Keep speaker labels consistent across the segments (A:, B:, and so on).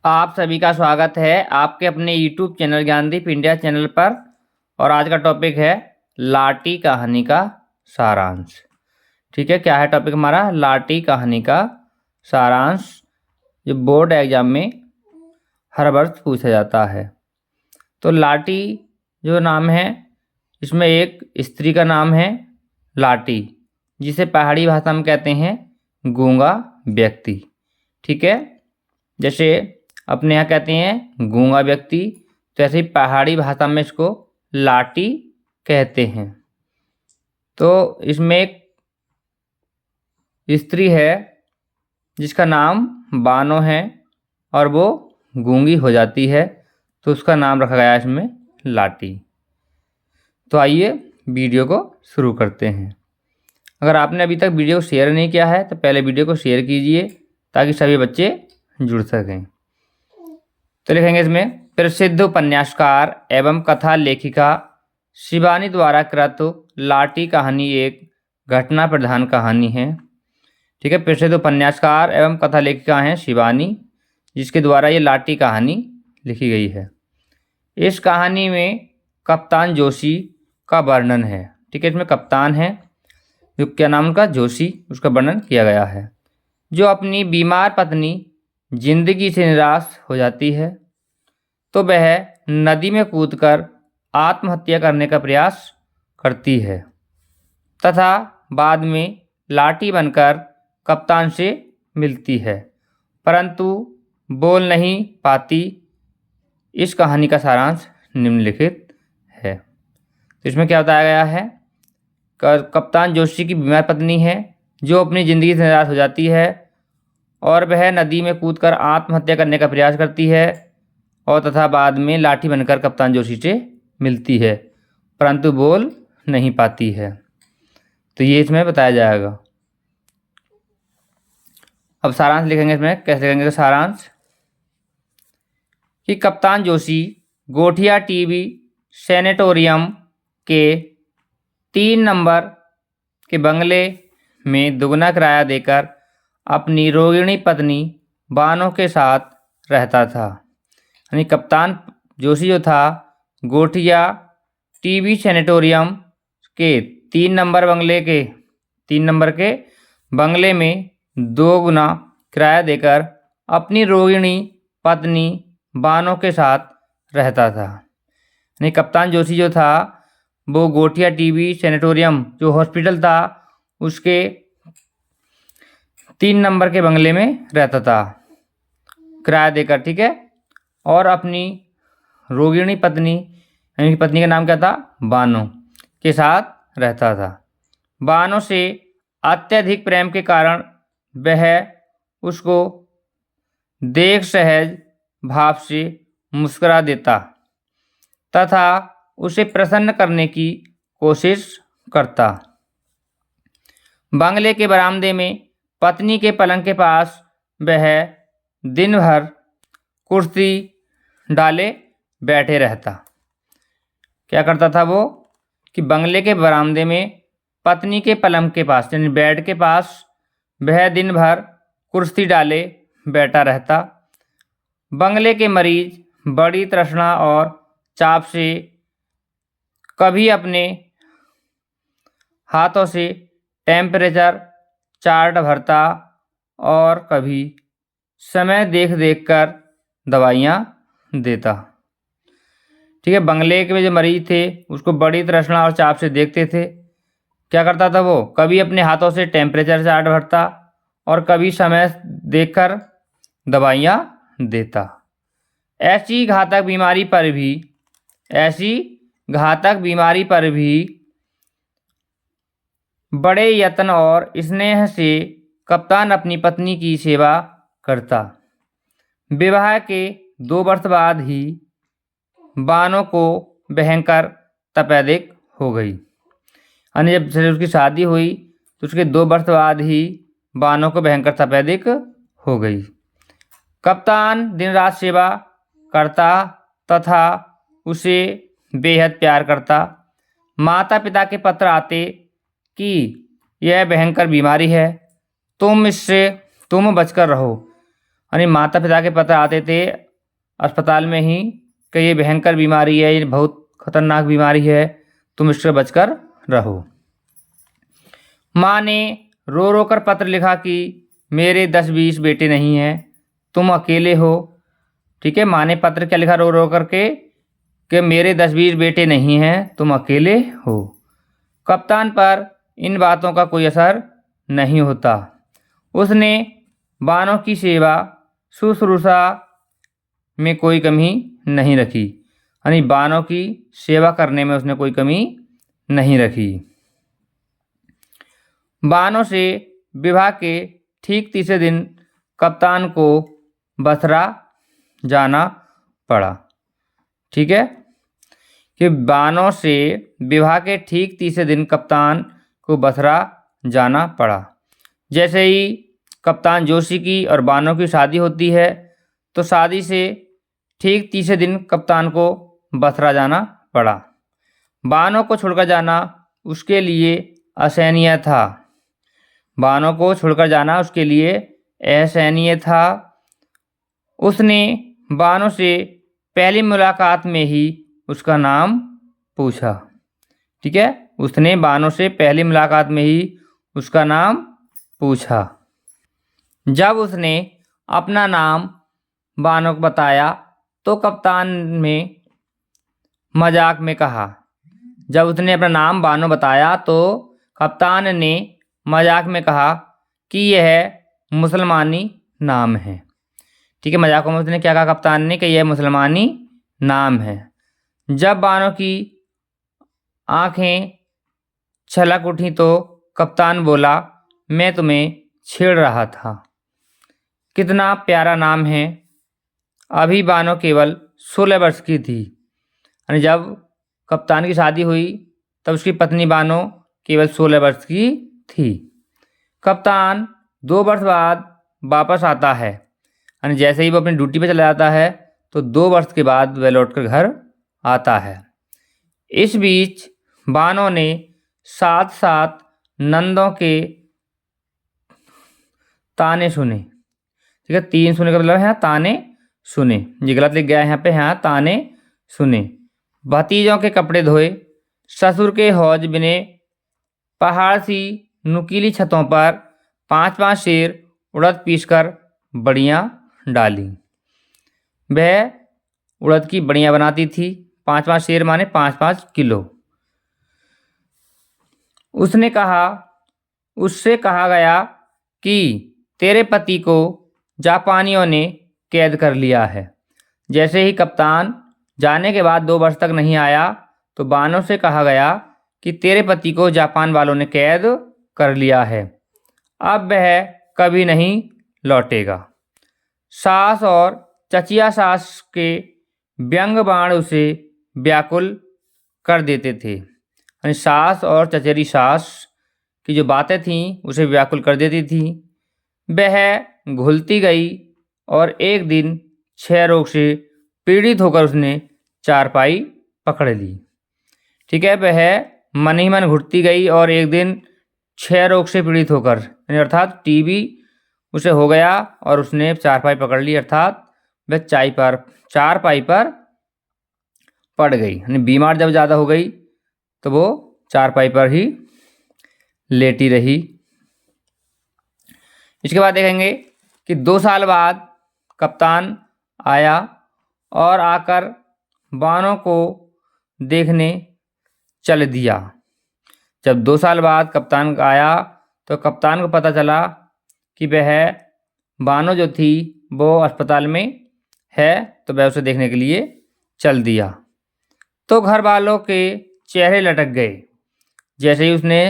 A: आप सभी का स्वागत है आपके अपने YouTube channel Gyandeep India channel पर। और आज का टॉपिक है लाटी कहानी का सारांश। ठीक है, क्या है टॉपिक हमारा? लाटी कहानी का सारांश, जो बोर्ड एग्जाम में हर वर्ष पूछा जाता है। तो लाटी जो नाम है, इसमें एक स्त्री का नाम है लाटी, जिसे पहाड़ी भाषा में कहते हैं गूंगा व्यक्ति। ठीक है, जैसे अपने यहाँ कहते हैं गूंगा व्यक्ति, तो ऐसे ही पहाड़ी भाषा में इसको लाटी कहते हैं। तो इसमें एक स्त्री है जिसका नाम बानो है और वो गूंगी हो जाती है, तो उसका नाम रखा गया इसमें लाटी। तो आइए वीडियो को शुरू करते हैं। अगर आपने अभी तक वीडियो को शेयर नहीं किया है तो पहले वीडियो को शेयर कीजिए ताकि सभी बच्चे जुड़ सकें। तो लिखेंगे इसमें, प्रसिद्ध उपन्यासकार एवं कथा लेखिका शिवानी द्वारा कृत लाटी कहानी एक घटना प्रधान कहानी है। ठीक है, प्रसिद्ध उपन्यासकार एवं कथा लेखिका हैं शिवानी, जिसके द्वारा ये लाटी कहानी लिखी गई है। इस कहानी में कप्तान जोशी का वर्णन है। ठीक है, इसमें कप्तान है जो क्या नाम उनका, जोशी, उसका वर्णन किया गया है, जो अपनी बीमार पत्नी जिंदगी से निराश हो जाती है तो वह नदी में कूदकर आत्महत्या करने का प्रयास करती है तथा बाद में लाटी बनकर कप्तान से मिलती है, परंतु बोल नहीं पाती। इस कहानी का सारांश निम्नलिखित है। तो इसमें क्या बताया गया है? कप्तान जोशी की बीमार पत्नी है जो अपनी ज़िंदगी से निराश हो जाती है और वह नदी में कूदकर आत्महत्या करने का प्रयास करती है और तथा बाद में लाठी बनकर कप्तान जोशी से मिलती है, परंतु बोल नहीं पाती है। तो ये इसमें बताया जाएगा। अब सारांश लिखेंगे इसमें, कैसे लिखेंगे तो सारांश कि कप्तान जोशी गोठिया टीबी सैनिटोरियम के 3 नंबर के बंगले में दुगना किराया देकर अपनी रोगिणी पत्नी बानो के साथ रहता था। यानी कप्तान जोशी जो था गोठिया टीबी सैनिटोरियम के 3 नंबर के बंगले में 2 गुना किराया देकर अपनी रोगिणी पत्नी बानो के साथ रहता था। यानी कप्तान जोशी जो था वो गोठिया टीबी सैनिटोरियम जो हॉस्पिटल था उसके 3 नंबर के बंगले में रहता था किराया देकर। ठीक है, और अपनी रोगिणी पत्नी, यानी पत्नी का नाम क्या था, बानो, के साथ रहता था। बानो से अत्यधिक प्रेम के कारण वह उसको देख सहज भाव से मुस्कुरा देता तथा उसे प्रसन्न करने की कोशिश करता। बंगले के बरामदे में पत्नी के पलंग के पास वह दिन भर कुर्सी डाले बैठे रहता। क्या करता था वो कि बंगले के बरामदे में पत्नी के पलंग के पास, यानी बेड के पास, वह दिन भर कुर्सी डाले बैठा रहता। बंगले के मरीज बड़ी तृष्णा और चाप से कभी अपने हाथों से टेम्परेचर चार्ट भरता और कभी समय देख देख कर दवाइयाँ देता। ठीक है, बंगले के जो मरीज थे उसको बड़ी तृष्णा और चाप से देखते थे। क्या करता था वो? कभी अपने हाथों से टेम्परेचर चार्ट भरता और कभी समय देखकर दवाइयाँ देता। ऐसी घातक बीमारी पर भी बड़े यत्न और स्नेह से कप्तान अपनी पत्नी की सेवा करता। विवाह के 2 वर्ष बाद ही बानो को भयंकर तपेदिक हो गई। यानी जब से उसकी शादी हुई तो उसके 2 वर्ष बाद ही बानो को भयंकर तपेदिक हो गई। कप्तान दिन रात सेवा करता तथा उसे बेहद प्यार करता। माता पिता के पत्र आते कि यह भयंकर बीमारी है, तुम बचकर रहो, यानी माता पिता के पत्र आते थे अस्पताल में ही कि ये भयंकर बीमारी है, ये बहुत खतरनाक बीमारी है, तुम इससे बचकर रहो। माँ ने रो रो कर पत्र लिखा कि मेरे 10-20 बेटे नहीं हैं, तुम अकेले हो। ठीक है, माँ ने पत्र क्या लिखा रो रो करके कि मेरे 10-20 बेटे नहीं हैं, तुम अकेले हो। कप्तान पर इन बातों का कोई असर नहीं होता। उसने बानों की सेवा शुश्रूषा में कोई कमी नहीं रखी, यानी बानों की सेवा करने में उसने कोई कमी नहीं रखी। बानों से विवाह के ठीक तीसरे दिन कप्तान को बसरा जाना पड़ा। ठीक है, कि बानों से विवाह के ठीक तीसरे दिन कप्तान को बसरा जाना पड़ा। जैसे ही कप्तान जोशी की और बानों की शादी होती है तो शादी से ठीक तीसरे दिन कप्तान को बसरा जाना पड़ा। बानों को छोड़कर जाना उसके लिए असहनीय था। बानों को छोड़कर जाना उसके लिए असहनीय था। उसने बानों से पहली मुलाकात में ही उसका नाम पूछा। ठीक है, उसने बानों से पहली मुलाकात में ही उसका नाम पूछा। जब उसने अपना नाम बानों को बताया तो कप्तान में मजाक में कहा। जब उसने अपना नाम बानों बताया तो कप्तान ने मजाक में कहा कि यह मुसलमानी नाम है। ठीक है, मजाक में उसने क्या कहा कप्तान ने कि यह मुसलमानी नाम है। जब बानों की आंखें छलक उठी तो कप्तान बोला, मैं तुम्हें छेड़ रहा था। कितना प्यारा नाम है। अभी बानो केवल 16 वर्ष की थी। यानी जब कप्तान की शादी हुई तब उसकी पत्नी बानो केवल 16 वर्ष की थी। कप्तान 2 वर्ष बाद वापस आता है। यानी जैसे ही वो अपनी ड्यूटी पे चला जाता है तो 2 वर्ष के बाद वह लौटकर घर आता है। इस बीच बानो ने साथ साथ नंदों के ताने सुने। ठीक है, 3 सुने का मतलब है ताने सुने, ये गलत लिख गया है यहाँ पे, हाँ ताने सुने। भतीजों के कपड़े धोए, ससुर के हौज बिने, पहाड़ सी नुकीली छतों पर 5-5 शेर उड़द पीसकर बड़ियाँ डाली। वह उड़द की बड़ियाँ बनाती थी। 5-5 शेर माने 5-5 किलो। उससे कहा गया कि तेरे पति को जापानियों ने कैद कर लिया है। जैसे ही कप्तान जाने के बाद 2 वर्ष तक नहीं आया तो बानों से कहा गया कि तेरे पति को जापान वालों ने कैद कर लिया है, अब वह कभी नहीं लौटेगा। सास और चचिया सास के व्यंग बाण उसे व्याकुल कर देते थे। यानी सास और चचेरी सास की जो बातें थीं उसे व्याकुल कर देती थी। वह घुलती गई और एक दिन क्षय रोग से पीड़ित होकर उसने चारपाई पकड़ ली। ठीक है, वह मन ही मन घुटती गई और एक दिन क्षय रोग से पीड़ित होकर यानी अर्थात टीबी उसे हो गया और उसने चारपाई पकड़ ली, अर्थात वह चारपाई पर पड़ गई। यानी बीमार जब ज़्यादा हो गई तो वो चारपाई पर ही लेटी रही। इसके बाद देखेंगे कि 2 साल बाद कप्तान आया और आकर बानों को देखने चल दिया। जब 2 साल बाद कप्तान आया तो कप्तान को पता चला कि वह बानो जो थी वो अस्पताल में है, तो वह उसे देखने के लिए चल दिया। तो घर वालों के चेहरे लटक गए। जैसे ही उसने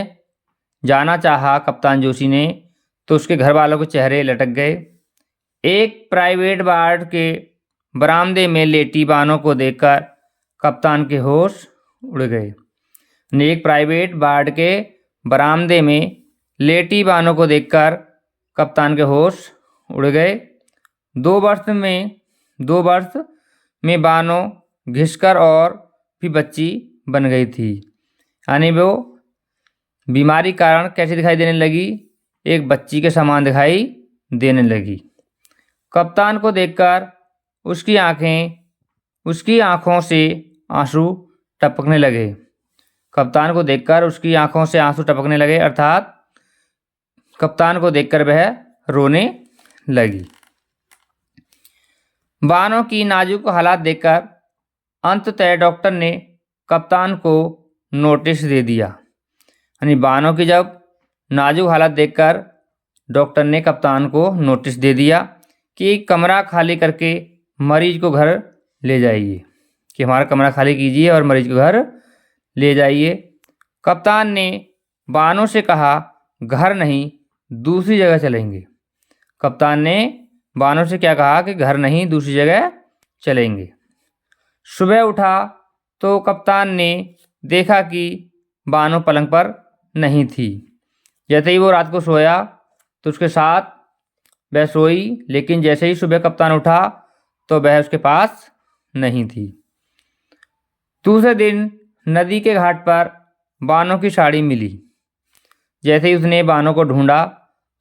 A: जाना चाहा कप्तान जोशी ने तो उसके घर वालों के चेहरे लटक गए। एक प्राइवेट वार्ड के बरामदे में लेटी बानो को देखकर कप्तान के होश उड़ गए। एक प्राइवेट वार्ड के बरामदे में लेटी बानो को देखकर कप्तान के होश उड़ गए। 2 वर्ष में बानो घिसकर और भी बच्ची बन गई थी। यानी वो बीमारी कारण कैसी दिखाई देने लगी, एक बच्ची के समान दिखाई देने लगी। कप्तान को देखकर उसकी आंखों से आंसू टपकने लगे। कप्तान को देखकर उसकी आंखों से आंसू टपकने लगे, अर्थात कप्तान को देखकर वह रोने लगी। बानों की नाजुक हालात देखकर अंततः डॉक्टर ने कप्तान को नोटिस दे दिया। यानी बानों की जब नाजुक हालत देखकर डॉक्टर ने कप्तान को नोटिस दे दिया कि कमरा खाली करके मरीज को घर ले जाइए, कि हमारा कमरा खाली कीजिए और मरीज को घर ले जाइए। कप्तान ने बानों से कहा, घर नहीं, दूसरी जगह चलेंगे। कप्तान ने बानों से क्या कहा कि घर नहीं, दूसरी जगह चलेंगे। सुबह उठा तो कप्तान ने देखा कि बानो पलंग पर नहीं थी। जैसे ही वो रात को सोया तो उसके साथ वह सोई, लेकिन जैसे ही सुबह कप्तान उठा तो वह उसके पास नहीं थी। दूसरे दिन नदी के घाट पर बानो की साड़ी मिली। जैसे ही उसने बानो को ढूंढा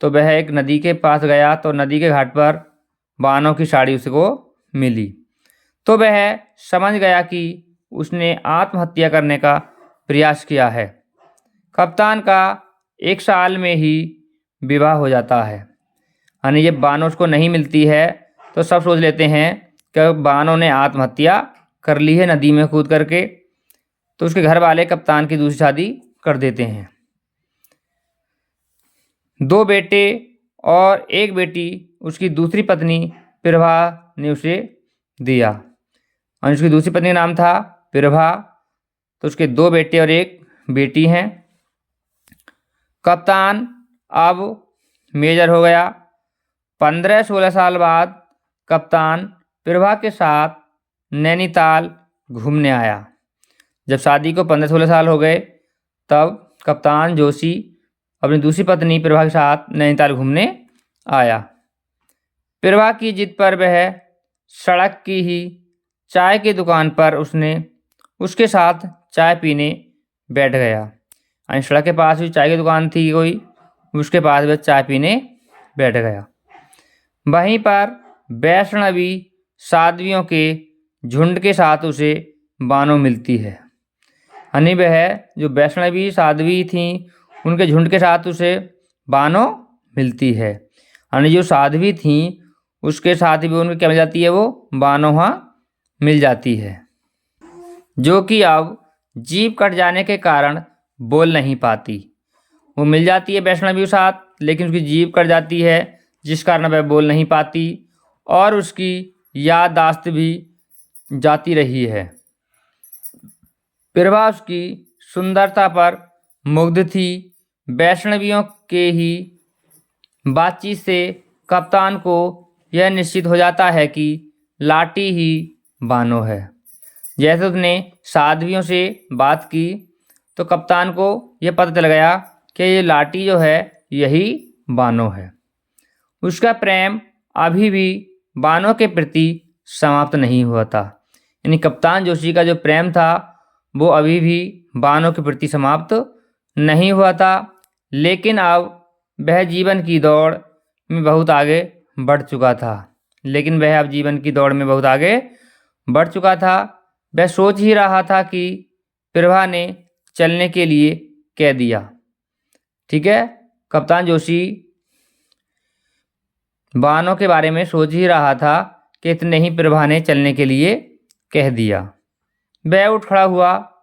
A: तो वह एक नदी के पास गया तो नदी के घाट पर बानो की साड़ी उसको मिली। तो वह समझ गया कि उसने आत्महत्या करने का प्रयास किया है। कप्तान का 1 साल में ही विवाह हो जाता है। यानी जब बानो उसको नहीं मिलती है तो सब सोच लेते हैं कि बानो ने आत्महत्या कर ली है नदी में कूद करके। तो उसके घर वाले कप्तान की दूसरी शादी कर देते हैं। 2 बेटे और 1 बेटी उसकी दूसरी पत्नी प्रभा ने उसे दिया। और उसकी दूसरी पत्नी का नाम था प्रभा। तो उसके 2 बेटे और 1 बेटी हैं। कप्तान अब मेजर हो गया। 15-16 साल बाद कप्तान प्रभा के साथ नैनीताल घूमने आया। जब शादी को 15-16 साल हो गए तब कप्तान जोशी अपनी दूसरी पत्नी प्रभा के साथ नैनीताल घूमने आया। प्रभा की जिद पर वह सड़क की ही चाय की दुकान पर उसके साथ चाय पीने बैठ गया। यानी सड़क के पास भी चाय की दुकान थी कोई, उसके पास वह चाय पीने बैठ गया। वहीं पर वैष्णवी साध्वियों के झुंड के साथ उसे बानो मिलती है। यानी वह जो वैष्णवी साध्वी थी उनके झुंड के साथ उसे बानो मिलती है। यानी जो साध्वी थी उसके साथ भी उनकी क्या मिल जाती है, वो बानो वहाँ मिल जाती है, जो कि अब जीभ कट जाने के कारण बोल नहीं पाती। वो मिल जाती है वैष्णवी के साथ, लेकिन उसकी जीभ कट जाती है जिस कारण वह बोल नहीं पाती और उसकी याददाश्त भी जाती रही है। प्रभा उसकी सुंदरता पर मुग्ध थी। वैष्णवियों के ही बातचीत से कप्तान को यह निश्चित हो जाता है कि लाटी ही बानो है। जैसे उसने साध्वियों से बात की तो कप्तान को यह पता चल गया कि ये लाटी जो है यही बानो है। उसका प्रेम अभी भी बानो के प्रति समाप्त नहीं हुआ था। यानी कप्तान जोशी का जो प्रेम था वो अभी भी बानो के प्रति समाप्त नहीं हुआ था, लेकिन अब वह जीवन की दौड़ में बहुत आगे बढ़ चुका था। वह सोच ही रहा था कि प्रभा ने चलने के लिए कह दिया। ठीक है, कप्तान जोशी बानो के बारे में सोच ही रहा था कि इतने ही प्रभा ने चलने के लिए कह दिया। वह उठ खड़ा हुआ।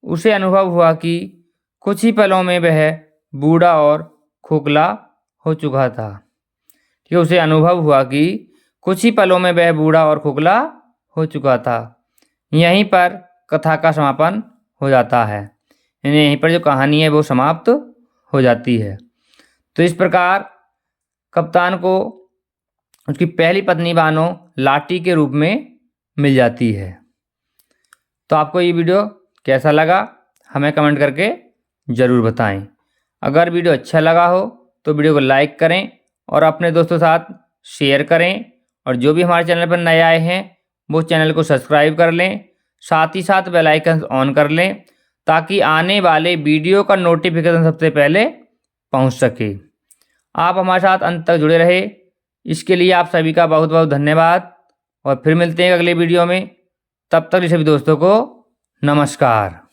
A: उसे अनुभव हुआ कि कुछ ही पलों में वह बूढ़ा और खोखला हो चुका था। कि उसे अनुभव हुआ कि कुछ ही पलों में वह बूढ़ा और खोखला हो चुका था। यहीं पर कथा का समापन हो जाता है। यहीं पर जो कहानी है वो समाप्त हो जाती है। तो इस प्रकार कप्तान को उसकी पहली पत्नी बानो लाटी के रूप में मिल जाती है। तो आपको ये वीडियो कैसा लगा हमें कमेंट करके ज़रूर बताएं। अगर वीडियो अच्छा लगा हो तो वीडियो को लाइक करें और अपने दोस्तों के साथ शेयर करें। और जो भी हमारे चैनल पर नए आए हैं वो चैनल को सब्सक्राइब कर लें, साथ ही साथ बेल आइकन ऑन कर लें ताकि आने वाले वीडियो का नोटिफिकेशन सबसे पहले पहुंच सके। आप हमारे साथ अंत तक जुड़े रहे। इसके लिए आप सभी का बहुत बहुत धन्यवाद और फिर मिलते हैं अगले वीडियो में। तब तक सभी दोस्तों को नमस्कार।